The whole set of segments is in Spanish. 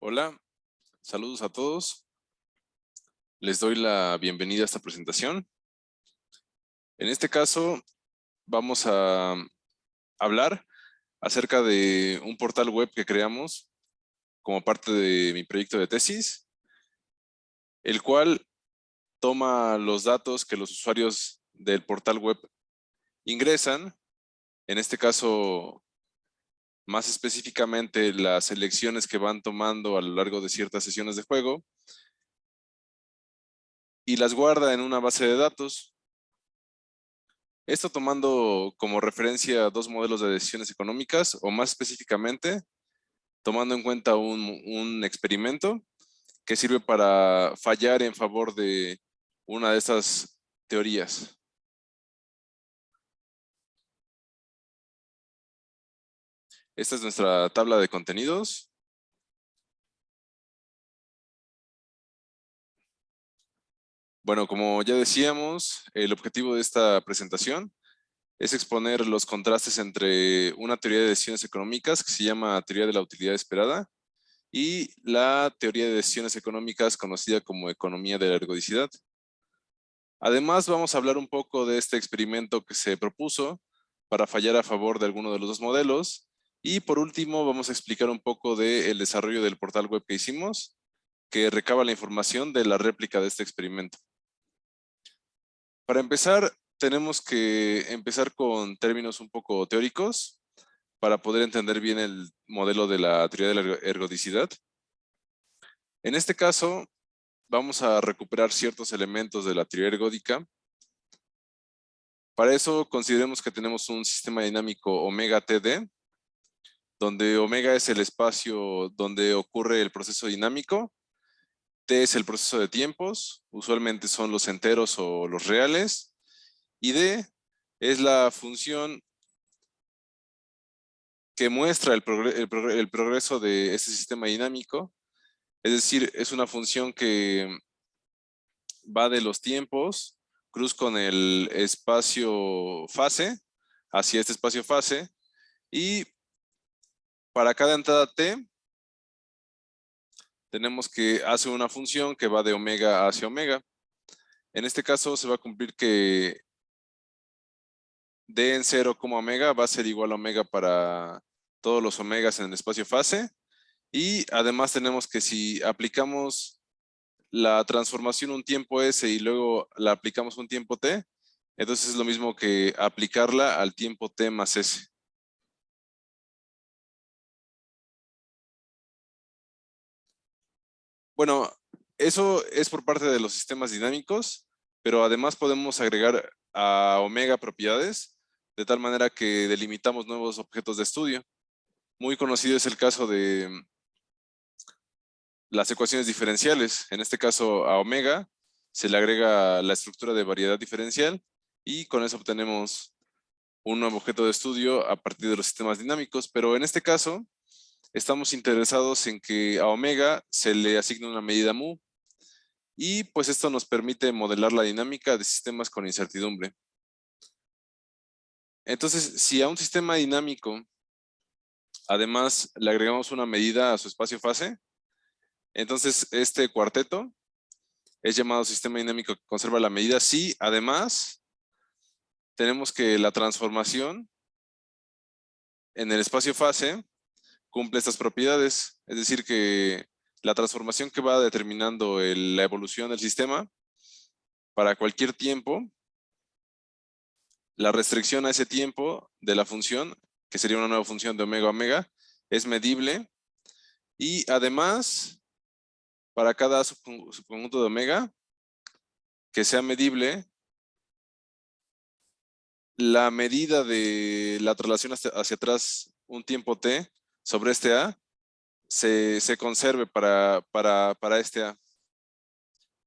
Hola, saludos a todos. Les doy la bienvenida a esta presentación. En este caso, vamos a hablar acerca de un portal web que creamos como parte de mi proyecto de tesis, el cual toma los datos que los usuarios del portal web ingresan, en este caso, más específicamente las elecciones que van tomando a lo largo de ciertas sesiones de juego, y las guarda en una base de datos. Esto tomando como referencia dos modelos de decisiones económicas, o más específicamente, tomando en cuenta un experimento que sirve para fallar en favor de una de estas teorías. Esta es nuestra tabla de contenidos. Bueno, como ya decíamos, el objetivo de esta presentación es exponer los contrastes entre una teoría de decisiones económicas que se llama teoría de la utilidad esperada y la teoría de decisiones económicas conocida como economía de la ergodicidad. Además, vamos a hablar un poco de este experimento que se propuso para fallar a favor de alguno de los dos modelos. Y por último, vamos a explicar un poco del desarrollo del portal web que hicimos, que recaba la información de la réplica de este experimento. Para empezar, tenemos que empezar con términos un poco teóricos para poder entender bien el modelo de la teoría de la ergodicidad. En este caso, vamos a recuperar ciertos elementos de la teoría ergódica. Para eso consideremos que tenemos un sistema dinámico omega TD, donde omega es el espacio donde ocurre el proceso dinámico, T es el proceso de tiempos, usualmente son los enteros o los reales, y D es la función que muestra el progreso de este sistema dinámico, es decir, es una función que va de los tiempos, cruz con el espacio fase, hacia este espacio fase, y para cada entrada t, tenemos que hace una función que va de omega hacia omega. En este caso se va a cumplir que d en 0, omega va a ser igual a omega para todos los omegas en el espacio fase. Y además tenemos que si aplicamos la transformación un tiempo s y luego la aplicamos un tiempo t, entonces es lo mismo que aplicarla al tiempo t más s. Bueno, eso es por parte de los sistemas dinámicos, pero además podemos agregar a omega propiedades, de tal manera que delimitamos nuevos objetos de estudio. Muy conocido es el caso de las ecuaciones diferenciales. En este caso, a omega se le agrega la estructura de variedad diferencial y con eso obtenemos un nuevo objeto de estudio a partir de los sistemas dinámicos. Pero en este caso, estamos interesados en que a omega se le asigne una medida mu, y pues esto nos permite modelar la dinámica de sistemas con incertidumbre. Entonces, si a un sistema dinámico además le agregamos una medida a su espacio fase, entonces este cuarteto es llamado sistema dinámico que conserva la medida si además tenemos que la transformación en el espacio fase cumple estas propiedades, es decir que la transformación que va determinando la evolución del sistema para cualquier tiempo, la restricción a ese tiempo de la función, que sería una nueva función de omega a omega, es medible, y además para cada subconjunto de omega que sea medible, la medida de la traslación hacia atrás un tiempo t sobre este a se conserve para este a.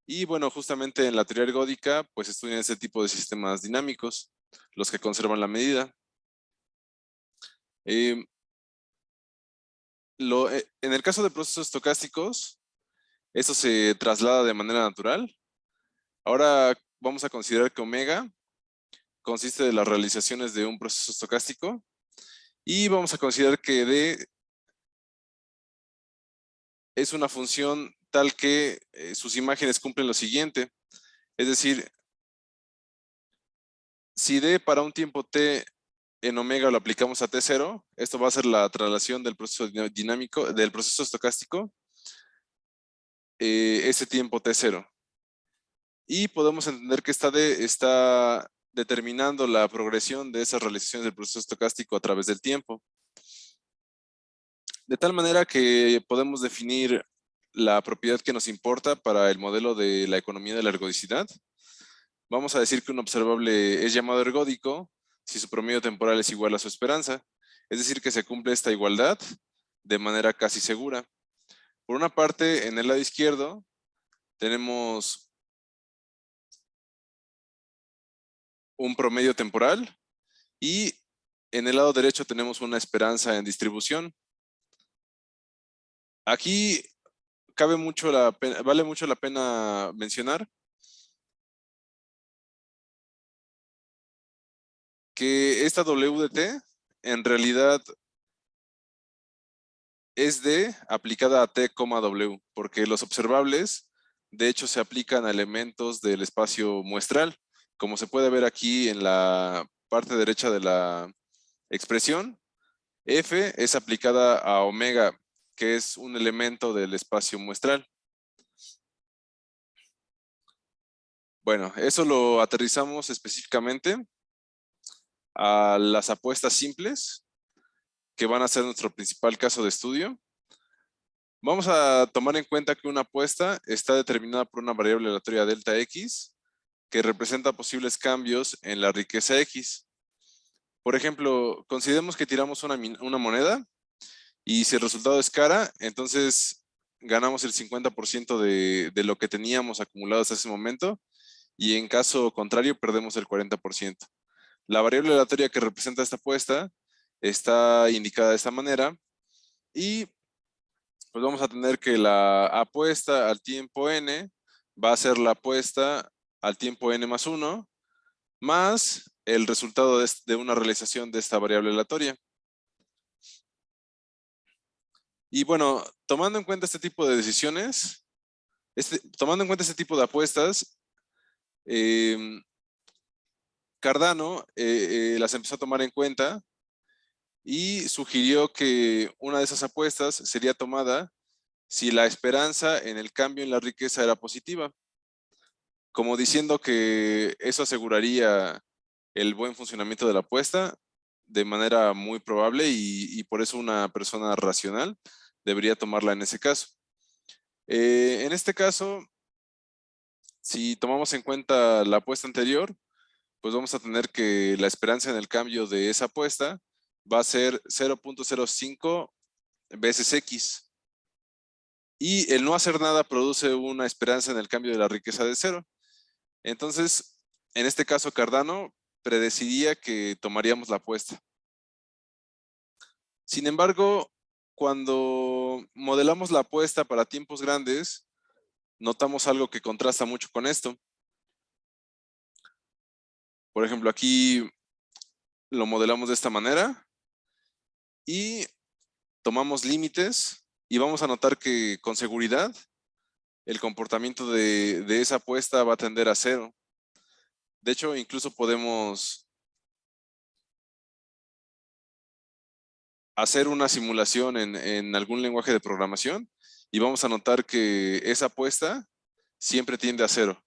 Y bueno, justamente en la teoría ergódica, pues estudian ese tipo de sistemas dinámicos, los que conservan la medida. En el caso de procesos estocásticos, esto se traslada de manera natural. Ahora vamos a considerar que omega consiste de las realizaciones de un proceso estocástico, y vamos a considerar que D es una función tal que sus imágenes cumplen lo siguiente. Es decir, si D para un tiempo T en omega lo aplicamos a T0, esto va a ser la traslación del proceso dinámico, del proceso estocástico, ese tiempo T0. Y podemos entender que esta D está determinando la progresión de esas realizaciones del proceso estocástico a través del tiempo. De tal manera que podemos definir la propiedad que nos importa para el modelo de la economía de la ergodicidad. Vamos a decir que un observable es llamado ergódico si su promedio temporal es igual a su esperanza. Es decir, que se cumple esta igualdad de manera casi segura. Por una parte, en el lado izquierdo, tenemos un promedio temporal y en el lado derecho tenemos una esperanza en distribución. Aquí vale mucho la pena mencionar que esta W de T en realidad es D aplicada a T, W, porque los observables de hecho se aplican a elementos del espacio muestral. Como se puede ver aquí en la parte derecha de la expresión, F es aplicada a omega, que es un elemento del espacio muestral. Bueno, eso lo aterrizamos específicamente a las apuestas simples, que van a ser nuestro principal caso de estudio. Vamos a tomar en cuenta que una apuesta está determinada por una variable aleatoria delta X, que representa posibles cambios en la riqueza X. Por ejemplo, consideremos que tiramos una moneda y si el resultado es cara, entonces ganamos el 50% de lo que teníamos acumulado hasta ese momento y en caso contrario perdemos el 40%. La variable aleatoria que representa esta apuesta está indicada de esta manera y pues vamos a tener que la apuesta al tiempo n va a ser la apuesta al tiempo n más 1 más el resultado de una realización de esta variable aleatoria. Y bueno, tomando en cuenta este tipo de decisiones, tomando en cuenta este tipo de apuestas, Cardano las empezó a tomar en cuenta y sugirió que una de esas apuestas sería tomada si la esperanza en el cambio en la riqueza era positiva, como diciendo que eso aseguraría el buen funcionamiento de la apuesta de manera muy probable y por eso una persona racional debería tomarla en ese caso. En este caso, si tomamos en cuenta la apuesta anterior, pues vamos a tener que la esperanza en el cambio de esa apuesta va a ser 0.05 veces X. Y el no hacer nada produce una esperanza en el cambio de la riqueza de 0. Entonces, en este caso, Cardano predeciría que tomaríamos la apuesta. Sin embargo, cuando modelamos la apuesta para tiempos grandes, notamos algo que contrasta mucho con esto. Por ejemplo, aquí lo modelamos de esta manera y tomamos límites y vamos a notar que con seguridad el comportamiento de esa apuesta va a tender a 0. De hecho, incluso podemos hacer una simulación en algún lenguaje de programación y vamos a notar que esa apuesta siempre tiende a 0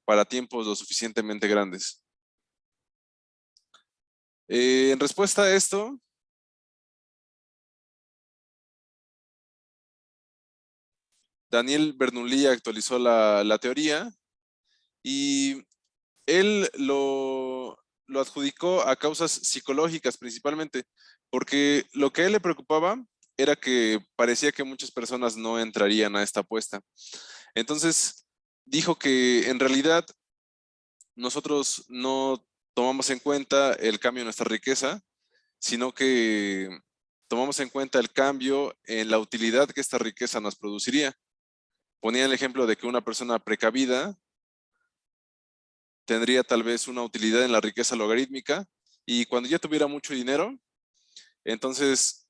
para tiempos lo suficientemente grandes. En respuesta a esto, Daniel Bernoulli actualizó la teoría y él lo adjudicó a causas psicológicas principalmente, porque lo que a él le preocupaba era que parecía que muchas personas no entrarían a esta apuesta. Entonces, dijo que en realidad nosotros no tomamos en cuenta el cambio en nuestra riqueza, sino que tomamos en cuenta el cambio en la utilidad que esta riqueza nos produciría. Ponía el ejemplo de que una persona precavida tendría tal vez una utilidad en la riqueza logarítmica y cuando ya tuviera mucho dinero, entonces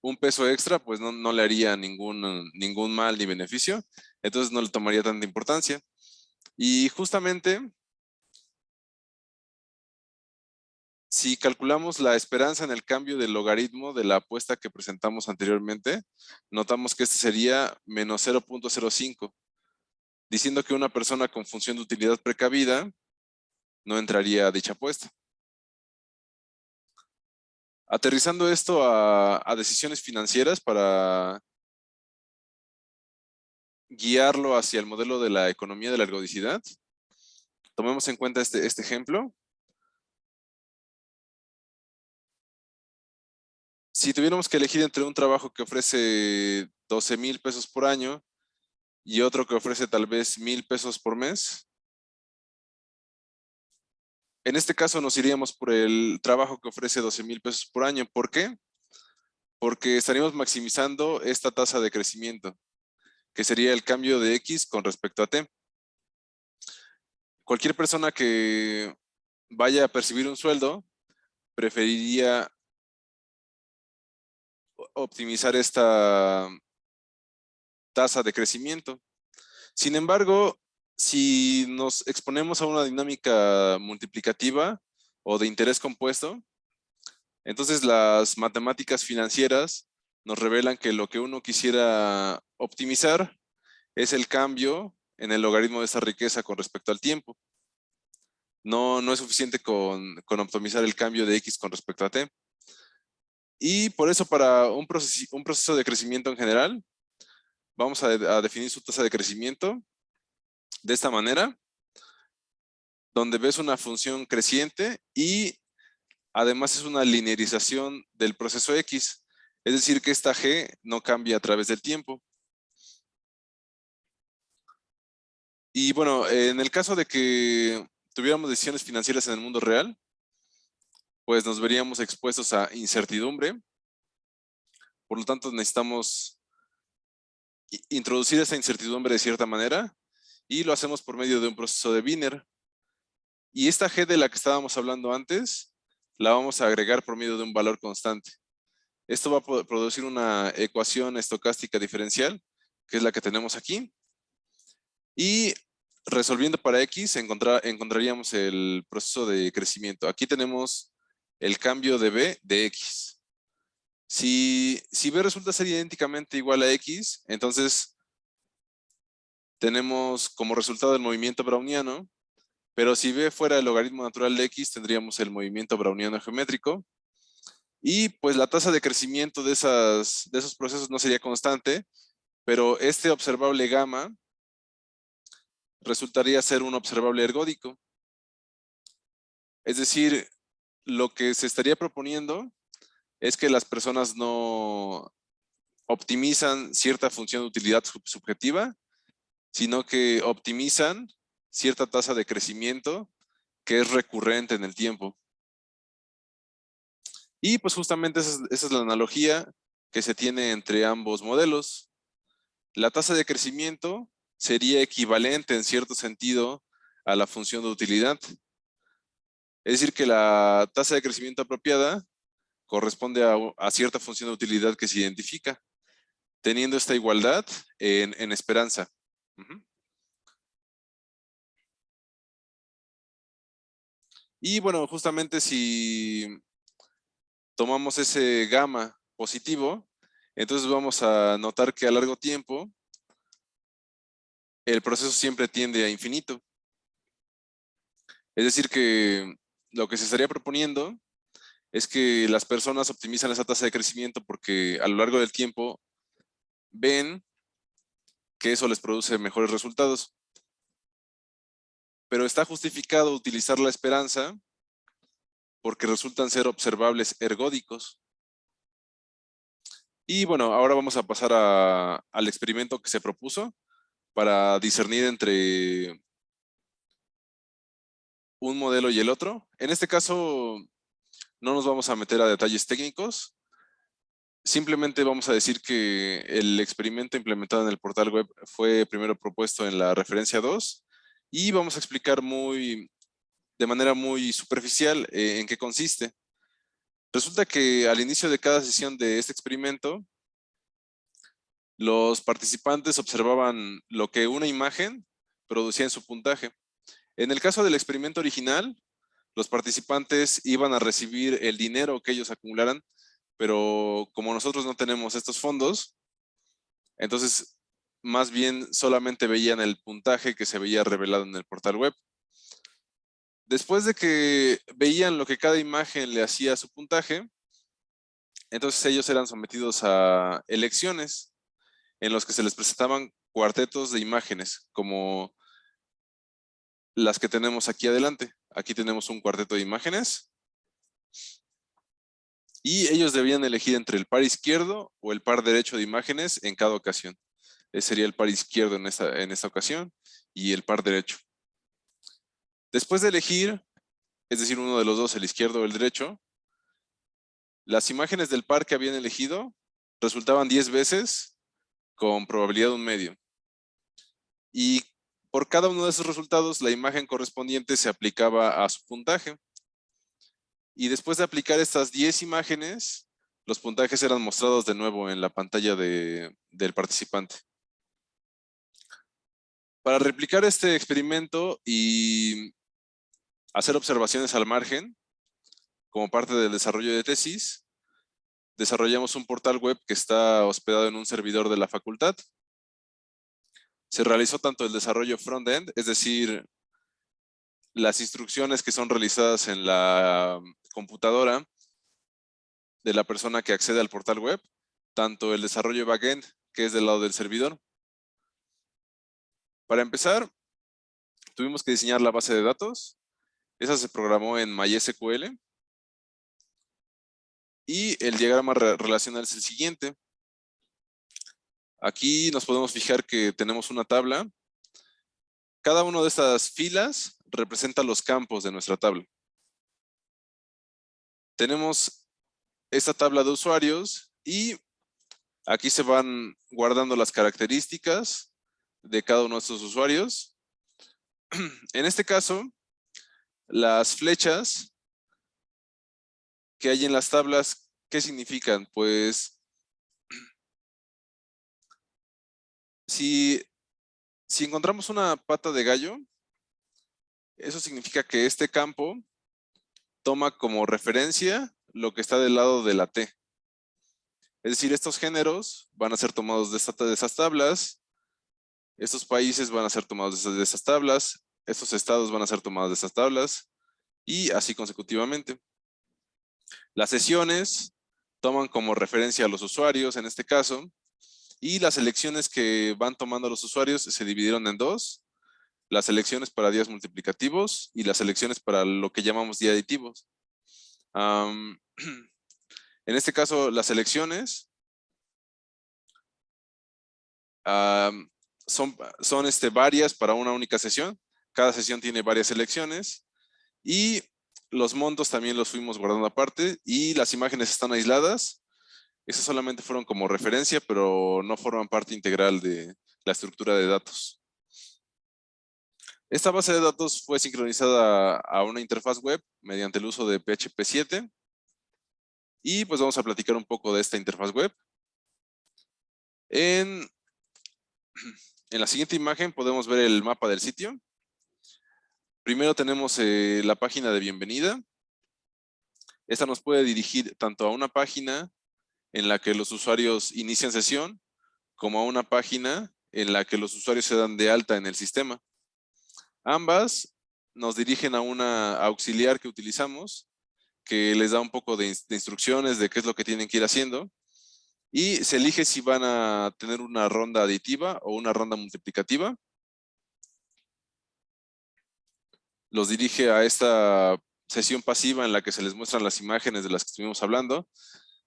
un peso extra, pues no le haría ningún mal ni beneficio, entonces no le tomaría tanta importancia. Y justamente, si calculamos la esperanza en el cambio del logaritmo de la apuesta que presentamos anteriormente, notamos que este sería menos 0.05, diciendo que una persona con función de utilidad precavida no entraría a dicha apuesta. Aterrizando esto a decisiones financieras para guiarlo hacia el modelo de la economía de la ergodicidad, tomemos en cuenta este ejemplo. Si tuviéramos que elegir entre un trabajo que ofrece 12,000 pesos por año y otro que ofrece tal vez 1,000 pesos por mes, en este caso nos iríamos por el trabajo que ofrece 12,000 pesos por año. ¿Por qué? Porque estaríamos maximizando esta tasa de crecimiento, que sería el cambio de X con respecto a T. Cualquier persona que vaya a percibir un sueldo preferiría optimizar esta tasa de crecimiento. Sin embargo, si nos exponemos a una dinámica multiplicativa o de interés compuesto, entonces las matemáticas financieras nos revelan que lo que uno quisiera optimizar es el cambio en el logaritmo de esta riqueza con respecto al tiempo. No es suficiente con optimizar el cambio de X con respecto a T. Y por eso para un proceso de crecimiento en general, vamos a definir su tasa de crecimiento de esta manera, donde ves una función creciente y además es una linearización del proceso X. Es decir, que esta G no cambia a través del tiempo. Y bueno, en el caso de que tuviéramos decisiones financieras en el mundo real, pues nos veríamos expuestos a incertidumbre. Por lo tanto, necesitamos introducir esa incertidumbre de cierta manera y lo hacemos por medio de un proceso de Wiener. Y esta G de la que estábamos hablando antes, la vamos a agregar por medio de un valor constante. Esto va a producir una ecuación estocástica diferencial, que es la que tenemos aquí. Y resolviendo para X, encontraríamos el proceso de crecimiento. Aquí tenemos el cambio de B de X. Si B resulta ser idénticamente igual a X, entonces tenemos como resultado el movimiento browniano, pero si B fuera el logaritmo natural de X, tendríamos el movimiento browniano geométrico. Y pues la tasa de crecimiento de esos procesos no sería constante, pero este observable gamma resultaría ser un observable ergódico. Es decir, lo que se estaría proponiendo es que las personas no optimizan cierta función de utilidad subjetiva, sino que optimizan cierta tasa de crecimiento que es recurrente en el tiempo. Y pues justamente esa es la analogía que se tiene entre ambos modelos. La tasa de crecimiento sería equivalente en cierto sentido a la función de utilidad. Es decir, que la tasa de crecimiento apropiada corresponde a cierta función de utilidad que se identifica, teniendo esta igualdad en esperanza. Y bueno, justamente si tomamos ese gamma positivo, entonces vamos a notar que a largo tiempo el proceso siempre tiende a infinito. Es decir que lo que se estaría proponiendo es que las personas optimizan esa tasa de crecimiento porque a lo largo del tiempo ven que eso les produce mejores resultados. Pero está justificado utilizar la esperanza porque resultan ser observables ergódicos. Y bueno, ahora vamos a pasar al experimento que se propuso para discernir entre un modelo y el otro. En este caso, no nos vamos a meter a detalles técnicos. Simplemente vamos a decir que el experimento implementado en el portal web fue primero propuesto en la referencia 2 y vamos a explicar de manera muy superficial en qué consiste. Resulta que al inicio de cada sesión de este experimento, los participantes observaban lo que una imagen producía en su puntaje. En el caso del experimento original, los participantes iban a recibir el dinero que ellos acumularan, pero como nosotros no tenemos estos fondos, entonces más bien solamente veían el puntaje que se veía revelado en el portal web. Después de que veían lo que cada imagen le hacía a su puntaje, entonces ellos eran sometidos a elecciones en los que se les presentaban cuartetos de imágenes, como las que tenemos aquí adelante. Aquí tenemos un cuarteto de imágenes y ellos debían elegir entre el par izquierdo o el par derecho de imágenes en cada ocasión. Ese sería el par izquierdo en esta ocasión y el par derecho. Después de elegir, es decir, uno de los dos, el izquierdo o el derecho, las imágenes del par que habían elegido resultaban 10 veces con probabilidad de 1/2. Y por cada uno de esos resultados, la imagen correspondiente se aplicaba a su puntaje. Y después de aplicar estas 10 imágenes, los puntajes eran mostrados de nuevo en la pantalla del participante. Para replicar este experimento y hacer observaciones al margen, como parte del desarrollo de tesis, desarrollamos un portal web que está hospedado en un servidor de la facultad. Se realizó tanto el desarrollo front-end, es decir, las instrucciones que son realizadas en la computadora de la persona que accede al portal web, tanto el desarrollo backend, que es del lado del servidor. Para empezar, tuvimos que diseñar la base de datos. Esa se programó en MySQL. Y el diagrama relacional es el siguiente. Aquí nos podemos fijar que tenemos una tabla. Cada una de estas filas representa los campos de nuestra tabla. Tenemos esta tabla de usuarios y aquí se van guardando las características de cada uno de estos usuarios. En este caso, las flechas que hay en las tablas, ¿qué significan? Pues si encontramos una pata de gallo, eso significa que este campo toma como referencia lo que está del lado de la T. Es decir, estos géneros van a ser tomados de esas tablas, estos países van a ser tomados de esas tablas, estos estados van a ser tomados de esas tablas, y así consecutivamente. Las sesiones toman como referencia a los usuarios en este caso, y las elecciones que van tomando los usuarios se dividieron en dos: las elecciones para días multiplicativos y las elecciones para lo que llamamos días aditivos. En este caso, las elecciones son varias para una única sesión. Cada sesión tiene varias elecciones y los montos también los fuimos guardando aparte y las imágenes están aisladas. Esas solamente fueron como referencia, pero no forman parte integral de la estructura de datos. Esta base de datos fue sincronizada a una interfaz web mediante el uso de PHP 7. Y pues vamos a platicar un poco de esta interfaz web. En la siguiente imagen podemos ver el mapa del sitio. Primero tenemos la página de bienvenida. Esta nos puede dirigir tanto a una página en la que los usuarios inician sesión, como a una página en la que los usuarios se dan de alta en el sistema. Ambas nos dirigen a una auxiliar que utilizamos, que les da un poco de instrucciones de qué es lo que tienen que ir haciendo. Y se elige si van a tener una ronda aditiva o una ronda multiplicativa. Los dirige a esta sesión pasiva en la que se les muestran las imágenes de las que estuvimos hablando.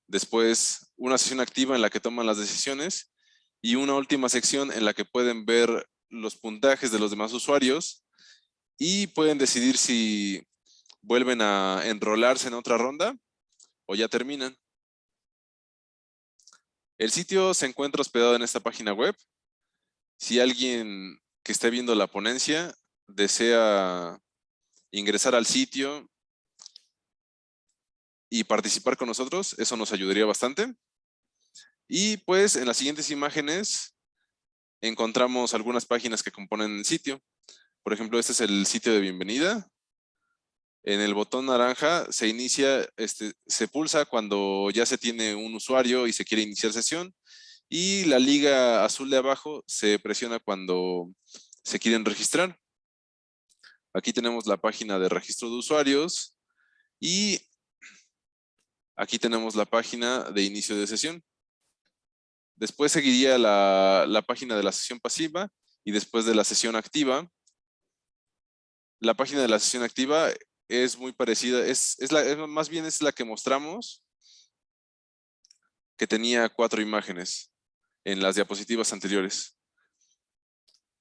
Después, una sesión activa en la que toman las decisiones. Y una última sección en la que pueden ver los puntajes de los demás usuarios. Y pueden decidir si vuelven a enrolarse en otra ronda o ya terminan. El sitio se encuentra hospedado en esta página web. Si alguien que esté viendo la ponencia desea ingresar al sitio y participar con nosotros. Eso nos ayudaría bastante. Y pues en las siguientes imágenes encontramos algunas páginas que componen el sitio. Por ejemplo, este es el sitio de bienvenida. En el botón naranja se inicia, se pulsa cuando ya se tiene un usuario y se quiere iniciar sesión. Y la liga azul de abajo se presiona cuando se quieren registrar. Aquí tenemos la página de registro de usuarios y aquí tenemos la página de inicio de sesión. Después seguiría la página de la sesión pasiva y después de la sesión activa. La página de la sesión activa es muy parecida, más bien es la que mostramos, que tenía 4 imágenes en las diapositivas anteriores.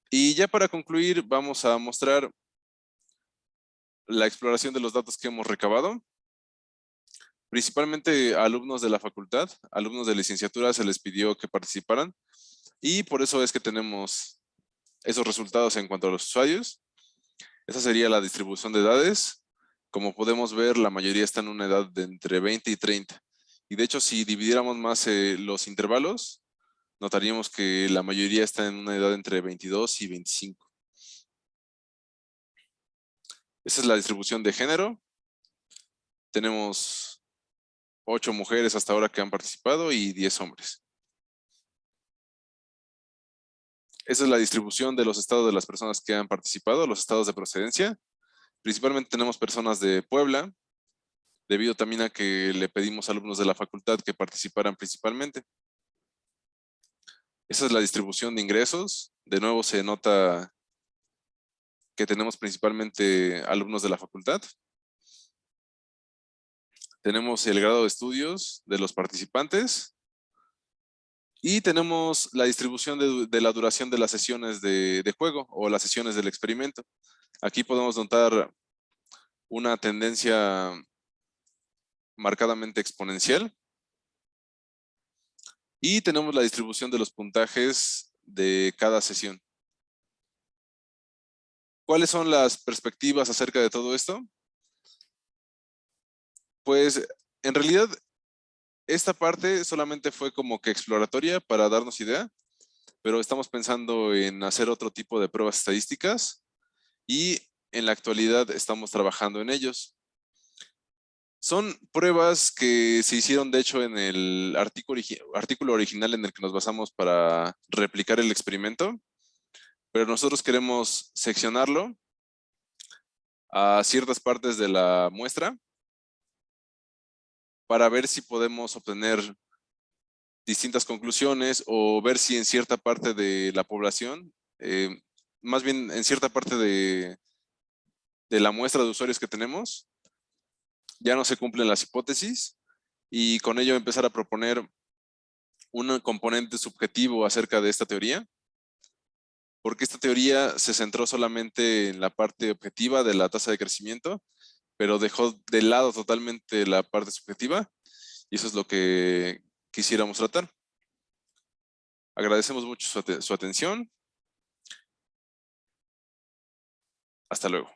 Y ya para concluir, vamos a mostrar la exploración de los datos que hemos recabado. Principalmente alumnos de la facultad, alumnos de licenciatura se les pidió que participaran y por eso es que tenemos esos resultados en cuanto a los usuarios. Esa sería la distribución de edades. Como podemos ver, la mayoría está en una edad de entre 20 y 30. Y de hecho, si dividiéramos más los intervalos, notaríamos que la mayoría está en una edad entre 22 y 25. Esa es la distribución de género. Tenemos 8 mujeres hasta ahora que han participado y 10 hombres. Esa es la distribución de los estados de las personas que han participado, los estados de procedencia. Principalmente tenemos personas de Puebla, debido también a que le pedimos a alumnos de la facultad que participaran principalmente. Esa es la distribución de ingresos. De nuevo se nota que tenemos principalmente alumnos de la facultad. Tenemos el grado de estudios de los participantes. Y tenemos la distribución de la duración de las sesiones de juego o las sesiones del experimento. Aquí podemos notar una tendencia marcadamente exponencial. Y tenemos la distribución de los puntajes de cada sesión. ¿Cuáles son las perspectivas acerca de todo esto? Pues en realidad esta parte solamente fue como que exploratoria para darnos idea, pero estamos pensando en hacer otro tipo de pruebas estadísticas y en la actualidad estamos trabajando en ellos. Son pruebas que se hicieron de hecho en el artículo original en el que nos basamos para replicar el experimento, pero nosotros queremos seccionarlo a ciertas partes de la muestra para ver si podemos obtener distintas conclusiones o ver si en cierta parte de la población, más bien en cierta parte de la muestra de usuarios que tenemos, ya no se cumplen las hipótesis y con ello empezar a proponer un componente subjetivo acerca de esta teoría, porque esta teoría se centró solamente en la parte objetiva de la tasa de crecimiento, pero dejó de lado totalmente la parte subjetiva y eso es lo que quisiéramos tratar. Agradecemos mucho su atención. Hasta luego.